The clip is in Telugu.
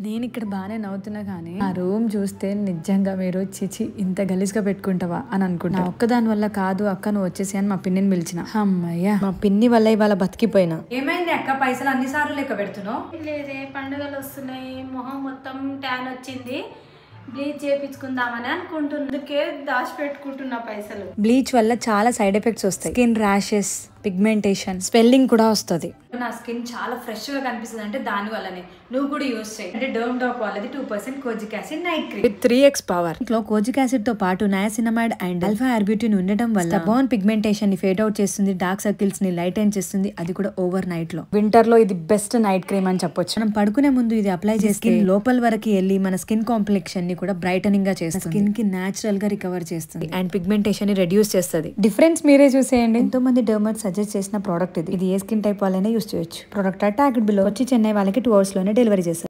నేను ఇక్కడ బాగానే నవ్వుతున్నా కానీ ఆ రూమ్ చూస్తే నిజంగా మీరు చిచి ఇంత గలీజ్గా పెట్టుకుంటావా అని అనుకుంటా. ఒక్కదాని వల్ల కాదు అక్క, నువ్వు వచ్చేసి అని మా పిన్నిని పిలిచిన. అమ్మయ్య, మా పిన్ని వల్ల ఇవాళ బతికిపోయినా. ఏమైంది అక్క, పైసలు అన్నిసార్లు లెక్క పెడుతున్నావు? లేదే, పండుగలు వస్తున్నాయి, మొహం మొత్తం ట్యాన్ వచ్చింది, బ్లీచ్ చేయించుకుందామని అనుకుంటున్నందుకే దాచిపెట్టుకుంటున్నా పైసలు. బ్లీచ్ వల్ల చాలా సైడ్ ఎఫెక్ట్స్ వస్తాయి. స్కిన్ ర్యాషెస్, పిగ్మెంటేషన్, స్వెల్లింగ్ కూడా వస్తుంది. నా స్కిన్ చాలా ఫ్రెష్ గా కనిపిస్తుంది అంటే దాని వల్లనే. నువ్వు కూడా యూస్ చేయి. అంటే డర్మ్ డాక్ వాళ్ళది 2% kojic acid night cream with 3x power. ఇంట్లో కోజిక్ యాసిడ్ తో పాటు నయాసినమైడ్ అండ్ అల్ఫా ఆర్బ్యూటిన్ ఉండటం వల్ల బోన్ పిగ్మెంటేషన్ ని ఫేడ్ అవుట్ చేస్తుంది, డార్క్ సర్కిల్స్ ని లైటెన్ చేస్తుంది, అది కూడా ఓవర్ నైట్ లో. వింటర్ లో ఇది బెస్ట్ నైట్ క్రీమ్ అని చెప్పొచ్చు. మనం పడుకునే ముందు ఇది అప్లై చేస్తే లోపల వరకు వెళ్ళి మన స్కిన్ కాంప్లెక్షన్ ని కూడా బ్రైటనింగ్ గా చేస్తుంది, స్కిన్ కి నేచురల్ గా రికవర్ చేస్తుంది అండ్ పిగ్మెంటేషన్ ని రెడ్యూస్ చేస్తుంది. డిఫరెన్స్ మీరే చూసేయండి. ఎంతో మంది డర్మర్స్ సజెస్ట్ చేసిన ప్రోడక్ట్ ఇది ఏ స్కిన్ టైప్ వాళ్ళైనా యూస్ చేయొచ్చు. ప్రోడక్ట్ ట్యాగ్డ్ బిలో వచ్చి చెన్నై వాళ్ళకి 2 hours లోనే డెలివరీ చేస్తారు.